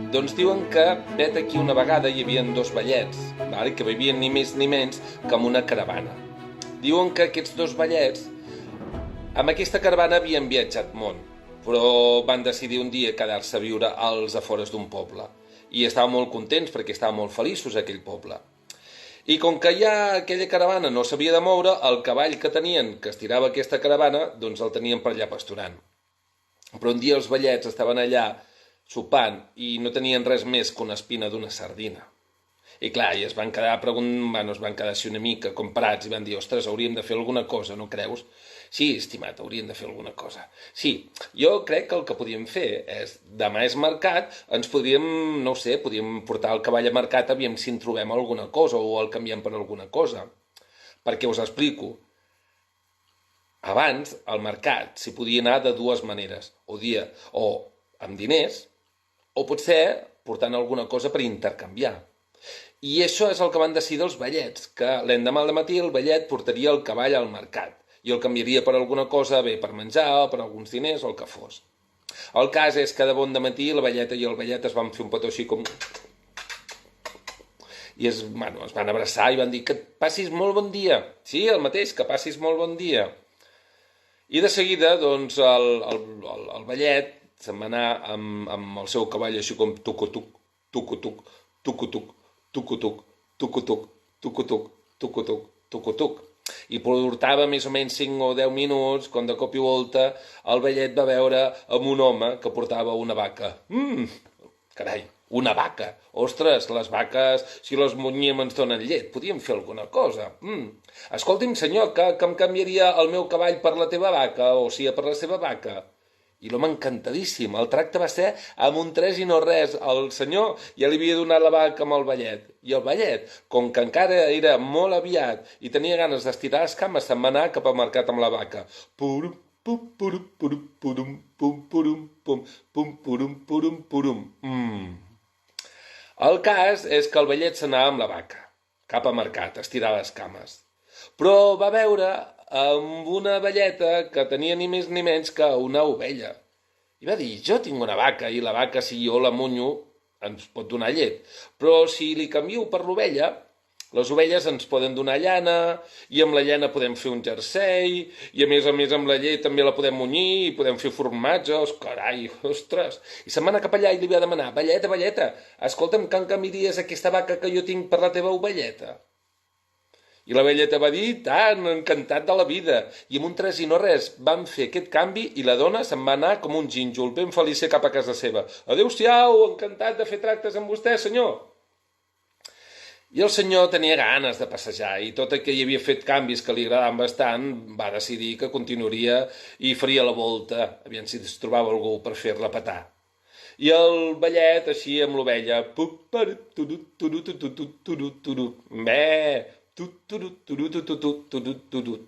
Doncs diuen que vet aquí una vegada hi havia dos vellets, que vivien ni més ni menys que en una caravana. Diuen que aquests dos vellets amb aquesta caravana havien viatjat món, però van decidir un dia quedar-se a viure als afores d'un poble. I estaven molt contents perquè estaven molt feliços a aquell poble. I com que ja aquella caravana no s'havia de moure, el cavall que tenien, que estirava aquesta caravana, doncs el tenien per allà pasturant. Però un dia els vellets estaven allà sopant i no tenien res més que una espina d'una sardina. I clar, i es van quedar es van quedar així una mica comparats i van dir, ostres, hauríem de fer alguna cosa, no creus? Sí, estimat, hauríem de fer alguna cosa. Sí, jo crec que el que podíem fer és, demà és mercat, ens podríem, no ho sé, podríem portar el cavall a mercat, aviam si en trobem alguna cosa o el canviem per alguna cosa. Perquè us explico. Abans, al mercat s'hi podia anar de dues maneres. O amb diners, o potser portant alguna cosa per intercanviar. I això és el que van decidir els vellets, que l'endemà al matí el vellet portaria el cavall al mercat i el canviaria per alguna cosa, bé per menjar o per alguns diners o el que fos. El cas és que de bon dematí la velleta i el vellet es van fer un petó així com... I es van abraçar i van dir que passis molt bon dia. Sí, el mateix, que passis molt bon dia. I de seguida, doncs, el vellet se'n va anar amb el seu cavall així com tucutuc, tucutuc, tucutuc, tucutuc, tucutuc, tucutuc, tucutuc, tucutuc. I portava més o menys 5 o 10 minuts quan de cop i volta el vellet va veure amb un home que portava una vaca. Carai, una vaca. Ostres, les vaques, si les munyíem ens donen llet, podíem fer alguna cosa. Escolti'm, senyor, que em canviaria el meu cavall per la teva vaca, o sigui, per la seva vaca. I l'home encantadíssim, el tracte va ser amb un tres i no res. El senyor ja li havia donat la vaca amb el vellet. I el vellet, com que encara era molt aviat i tenia ganes d'estirar les cames, se'n va anar cap al mercat amb la vaca. Purum, pum, purum, purum, purum, pum, purum, pum, pum, purum, purum, purum. El cas és que el vellet s'anava amb la vaca, cap al mercat, a estirar les cames. Però va veure amb una velleta que tenia ni més ni menys que una ovella. I va dir, jo tinc una vaca i la vaca, si jo la munyo, ens pot donar llet. Però si li canvio per l'ovella, les ovelles ens poden donar llana i amb la llana podem fer un jersei i a més amb la llet també la podem munyir i podem fer formatges, carai, ostres. I se'n va anar cap allà i li va demanar, velleta, velleta, escolta'm, que em canviaries aquesta vaca que jo tinc per la teva ovelleta? I la velleta va dir, tant, encantat de la vida. I amb un tres i no res van fer aquest canvi i la dona se'n va anar com un gínjol, ben feliç cap a casa seva. Adéu-siau, encantat de fer tractes amb vostè, senyor. I el senyor tenia ganes de passejar i tot i que hi havia fet canvis que li agradaven bastant, va decidir que continuaria i faria la volta, aviam si es trobava algú per fer-la petar. I el vellet, així amb l'ovella, bé,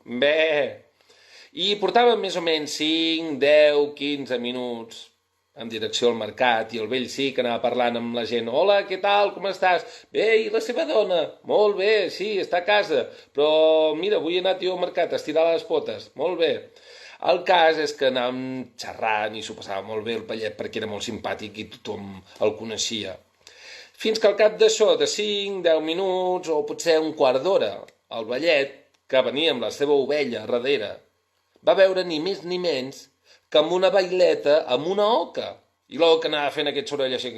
bé. I portava més o menys 5, 10, 15 minuts en direcció al mercat i el vell sí que anava parlant amb la gent. Hola, què tal, com estàs? Bé, i la seva dona? Molt bé, sí, està a casa. Però mira, avui he anat jo al mercat a estirar les potes. Molt bé. El cas és que anàvem xerrant i s'ho passava molt bé el vellet perquè era molt simpàtic i tothom el coneixia. Fins que al cap d'això, de 5, 10 minuts o potser un quart d'hora, el vellet, que venia amb la seva ovella a darrere, va veure ni més ni menys que amb una baileta amb una oca. I l'oca anava fent aquest soroll així...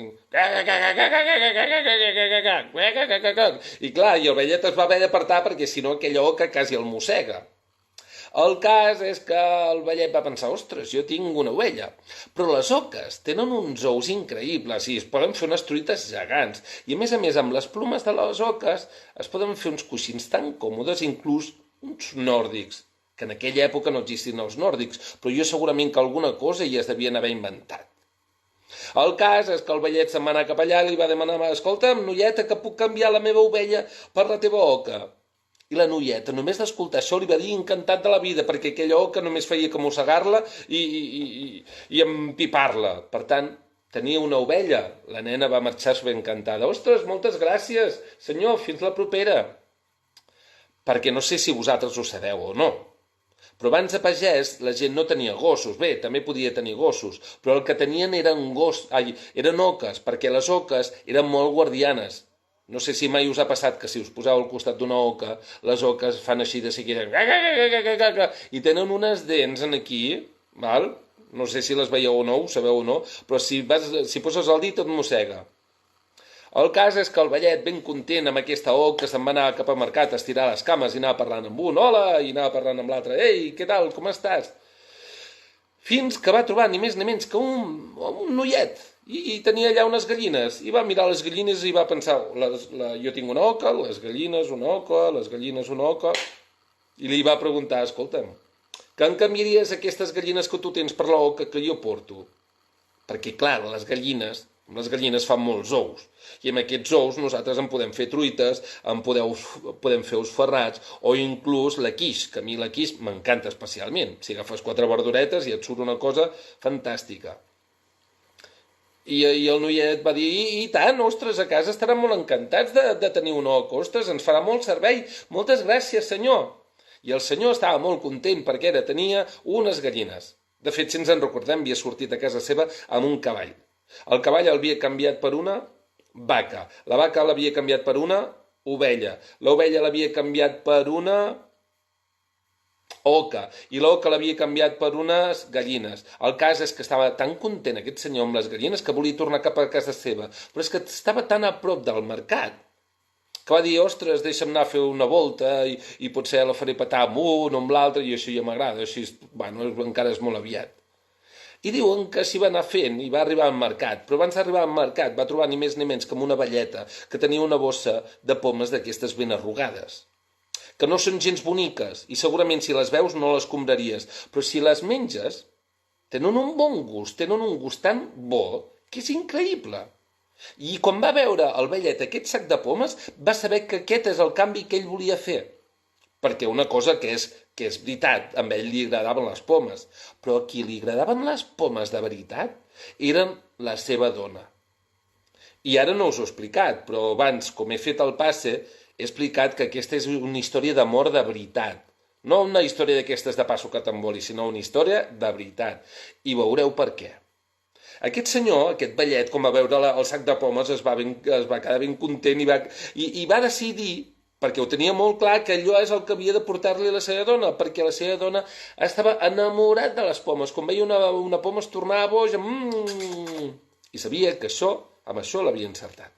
I clar, i el vellet es va haver d'apartar perquè si no aquella oca quasi el mossega. El cas és que el vellet va pensar, ostres, jo tinc una ovella, però les oques tenen uns ous increïbles i es poden fer unes truites gegants. I a més, amb les plomes de les oques es poden fer uns coixins tan còmodes, inclús uns nòrdics, que en aquella època no existien els nòrdics, però jo segurament que alguna cosa hi es devien haver inventat. El cas és que el vellet se'n va anar cap allà i li va demanar, escolta'm, noieta, que puc canviar la meva ovella per la teva oca? I la noieta, només d'escoltar això, li va dir encantat de la vida, perquè aquella oca només feia que mossegar-la i empipar-la. Per tant, tenia una ovella. La nena va marxar ben encantada. Ostres, moltes gràcies, senyor, fins la propera. Perquè no sé si vosaltres ho sabeu o no, Però abans de pagès la gent no tenia gossos. Bé, també podia tenir gossos, però el que tenien eren oques, perquè les oques eren molt guardianes. No sé si mai us ha passat que si us poseu al costat d'una oca, les oques fan així de seguida i tenen unes dents en aquí, val? No sé si les veieu o no, ho sabeu o no, però si poses el dit et mossega. El cas és que el vellet, ben content amb aquesta oca, se'n va anar cap al mercat a estirar les cames i anava parlant amb un, hola, i anava parlant amb l'altre, ei, què tal, com estàs? Fins que va trobar ni més ni menys que un noiet, i tenia allà unes gallines, i va mirar les gallines i va pensar, jo tinc una oca, les gallines una oca, les gallines una oca, i li va preguntar, escolta'm, que em canviaries aquestes gallines que tu tens per la oca que jo porto? Perquè, clar, les gallines fan molts ous, i amb aquests ous nosaltres en podem fer truites, podem fer ous ferrats, o inclús la quiche, que a mi la quiche m'encanta especialment. Si agafes 4 verduretes i et surt una cosa fantàstica. I el noiet va dir, i tant, ostres, a casa estaran molt encantats de tenir un oca, ostres, ens farà molt servei, moltes gràcies, senyor. I el senyor estava molt content perquè tenia unes gallines. De fet, si ens en recordem, havia sortit a casa seva amb un cavall. El cavall l'havia canviat per una vaca. La vaca l'havia canviat per una ovella. L'ovella l'havia canviat per una oca. I l'oca l'havia canviat per unes gallines. El cas és que estava tan content aquest senyor amb les gallines que volia tornar cap a casa seva. Però és que estava tan a prop del mercat que va dir, ostres, deixa'm anar a fer una volta i potser la faré petar amb un o amb l'altre i això ja m'agrada. Així, bueno, encara és molt aviat. I diuen que s'hi va anar fent i va arribar al mercat, però abans d'arribar al mercat va trobar ni més ni menys que una velleta que tenia una bossa de pomes d'aquestes ben arrugades, que no són gens boniques i segurament si les veus no les compraries, però si les menges tenen un bon gust, tenen un gust tan bo que és increïble. I quan va veure el vellet aquest sac de pomes va saber que aquest és el canvi que ell volia fer. Perquè una cosa que és veritat, a ell li agradaven les pomes, però a qui li agradaven les pomes de veritat eren la seva dona. I ara no us ho he explicat, però abans, com he fet el passe, he explicat que aquesta és una història d'amor de veritat. No una història d'aquestes de passo que t'emboli, sinó una història de veritat. I veureu per què. Aquest senyor, aquest vellet, com va veure el sac de pomes, es va quedar ben content i va decidir, perquè ho tenia molt clar, que allò és el que havia de portar-li a la seva dona, perquè la seva dona estava enamorat de les pomes. Quan veia una poma es tornava boja, i sabia que amb això l'havia encertat.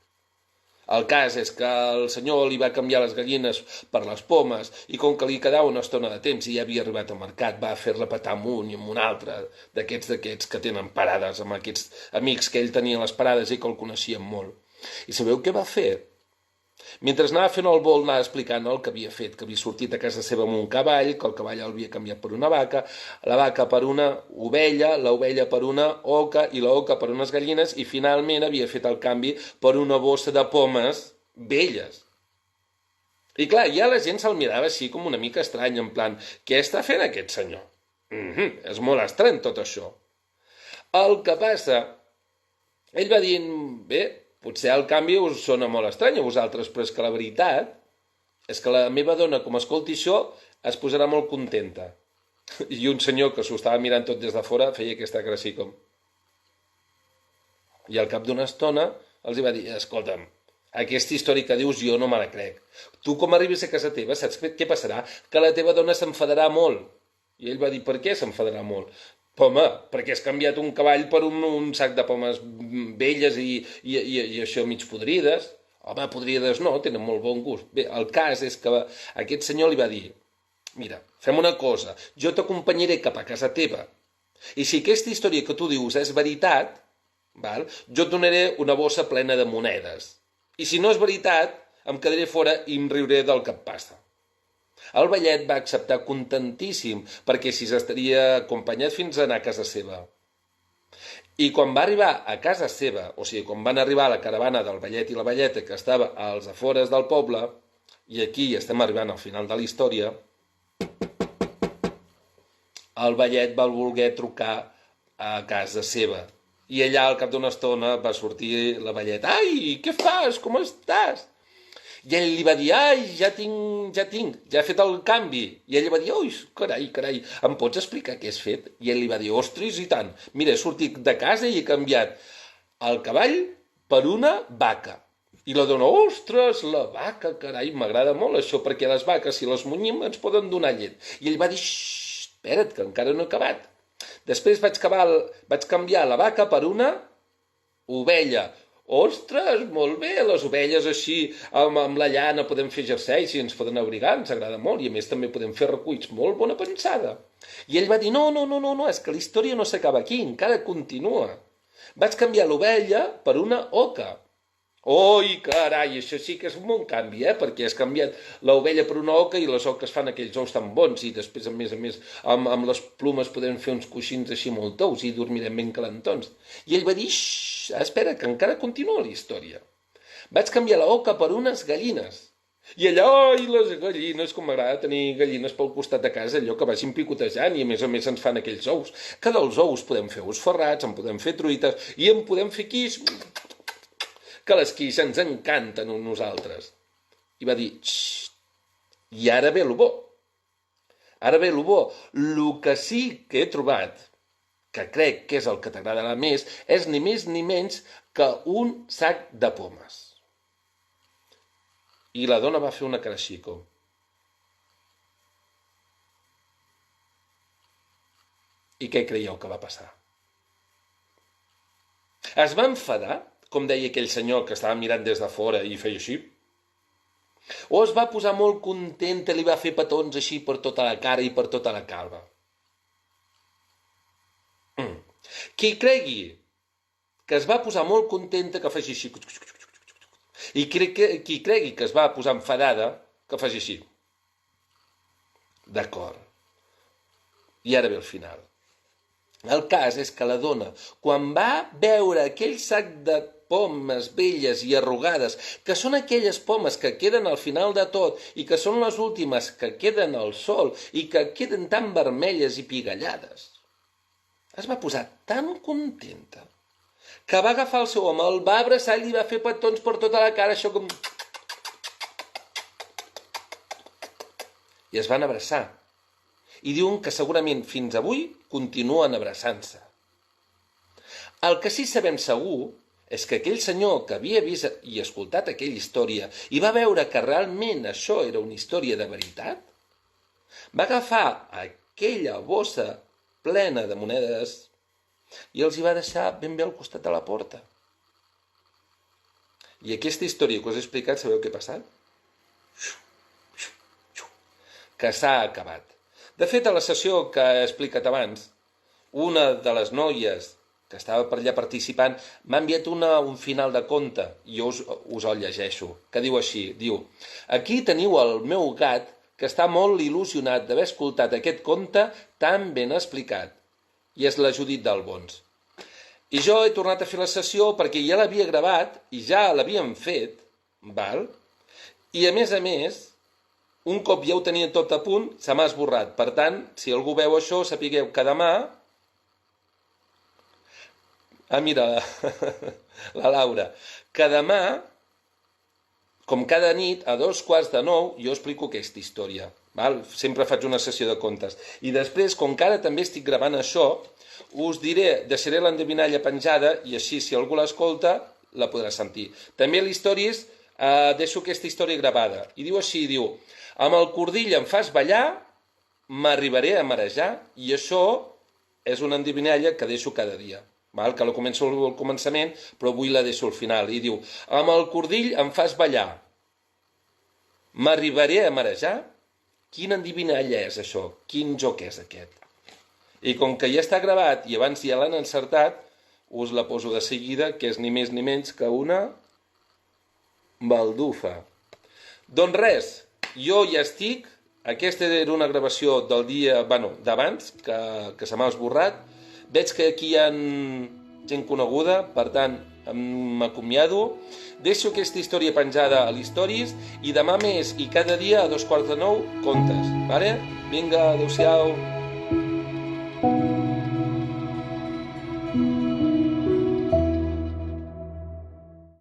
El cas és que el senyor li va canviar les gallines per les pomes i com que li quedava una estona de temps i ja havia arribat al mercat, va fer-la petar amb un i amb un altre d'aquests que tenen parades, amb aquests amics que ell tenia a les parades i que el coneixien molt. I sabeu què va fer? Mentre anava fent el vol, anava explicant el que havia fet, que havia sortit a casa seva amb un cavall, que el cavall l'havia canviat per una vaca, la vaca per una ovella, l'ovella per una oca i la oca per unes gallines i finalment havia fet el canvi per una bossa de pomes velles. I clar, ja la gent se'l mirava així com una mica estrany, en plan, què està fent aquest senyor? És molt estrany tot això. El que passa, ell va dir, bé, potser el canvi us sona molt estrany a vosaltres, però és que la veritat és que la meva dona, com escolti això, es posarà molt contenta. I un senyor que s'ho estava mirant tot des de fora feia aquesta cara així com... I al cap d'una estona els va dir, escolta'm, aquesta història que dius jo no me la crec. Tu com arribis a casa teva, saps què passarà? Que la teva dona s'enfadarà molt. I ell va dir, per què s'enfadarà molt? Home, perquè has canviat un cavall per un sac de pomes velles i això mig podrides. Home, podrides no, tenen molt bon gust. Bé, el cas és que aquest senyor li va dir, mira, fem una cosa, jo t'acompanyaré cap a casa teva. I si aquesta història que tu dius és veritat, jo et donaré una bossa plena de monedes. I si no és veritat, em quedaré fora i em riuré del que et passa. El vellet va acceptar contentíssim, perquè així estaria acompanyat fins a anar a casa seva. I quan va arribar a casa seva, o sigui, quan van arribar a la caravana del vellet i la velleta que estava als afores del poble, i aquí estem arribant al final de la història, el vellet va voler trucar a casa seva. I allà, al cap d'una estona, va sortir la velleta. Ai, què fas? Com estàs? I ell li va dir, ai, ja he fet el canvi. I ell va dir, ui, carai, em pots explicar què has fet? I ell li va dir, ostres, i tant, mira, he sortit de casa i he canviat el cavall per una vaca. I la dona, ostres, la vaca, carai, m'agrada molt això, perquè les vaques, si les munyim, ens poden donar llet. I ell va dir, espera't, que encara no he acabat. Després vaig canviar la vaca per una ovella. Ostres, molt bé, les ovelles així, amb la llana podem fer jerseis i ens poden abrigar, ens agrada molt, i a més també podem fer reculls, molt bona pensada. I ell va dir, no, és que la història no s'acaba aquí, encara continua. Vaig canviar l'ovella per una oca. Oi, carai, això sí que és un bon canvi, perquè has canviat l'ovella per una oca i les oques fan aquells ous tan bons i després, a més, amb les plumes podem fer uns coixins així molt tous i dormirem ben calentons. I ell va dir, espera, que encara continua la història. Vaig canviar l'oca per unes gallines. I allà, oi, les gallines, com m'agrada tenir gallines pel costat de casa, allò que vagin picotejant i a més ens fan aquells ous. Que dels ous podem fer ous ferrats, en podem fer truites i en podem fer quis, que les quis ens encanten a nosaltres. I va dir, i ara ve lo bo. Ara ve lo bo. Lo que sí que he trobat, que crec que és el que t'agradarà més, és ni més ni menys que un sac de pomes. I la dona va fer una cara així, com. I què creieu que va passar? Es va enfadar, com deia aquell senyor que estava mirant des de fora i feia així? O es va posar molt contenta i li va fer petons així per tota la cara i per tota la calva? Qui cregui que es va posar molt contenta, que faci així. I qui cregui que es va posar enfadada, que faci així. D'acord. I ara ve el final. El cas és que la dona, quan va veure aquell sac de pomes velles i arrugades, que són aquelles pomes que queden al final de tot i que són les últimes que queden al sol i que queden tan vermelles i pigallades, es va posar tan contenta que va agafar el seu home, el va abraçar i li va fer petons per tota la cara, això com... I es van abraçar. I diuen que segurament fins avui continuen abraçant-se. El que sí sabem segur és que aquell senyor que havia vist i escoltat aquella història i va veure que realment això era una història de veritat, va agafar aquella bossa plena de monedes i els hi va deixar ben bé al costat de la porta. I aquesta història que us he explicat, sabeu què ha passat? Que s'ha acabat. De fet, a la sessió que he explicat abans, una de les noies que estava per allà participant m'ha enviat un final de conte, i jo us el llegeixo, que diu així, diu: aquí teniu el meu gat, que està molt il·lusionat d'haver escoltat aquest conte tan ben explicat, i és la Judit d'Albons. I jo he tornat a fer la sessió perquè ja l'havia gravat i ja l'havíem fet, val? I a més, un cop ja ho tenia tot a punt, se m'ha esborrat. Per tant, si algú veu això, sapigueu que demà... Ah, mira, la Laura. Que demà, com cada nit, a 8:45, jo explico aquesta història. Val? Sempre faig una sessió de contes. I després, com que ara també estic gravant això, us diré, deixaré l'endevinalla penjada i així, si algú l'escolta, la podrà sentir. També a les històries deixo aquesta història gravada. I diu així, diu: amb el cordill em fas ballar, m'arribaré a marejar, i això és una endevinalla que deixo cada dia. Val? Que la començo al començament, però avui la deixo al final. I diu: amb el cordill em fas ballar, m'arribaré a marejar. Quina endevinalla és això? Quin joc és aquest? I com que ja està gravat i abans ja l'han encertat, us la poso de seguida, que és ni més ni menys que una baldufa. Doncs res, jo ja estic. Aquesta era una gravació del dia, d'abans, que se m'ha esborrat. Veig que aquí hi ha gent coneguda, per tant, m'acomiado. Deixo aquesta història penjada a les stories i demà més i cada dia a 8:45 contes. Vale? Vinga, adeu-siau.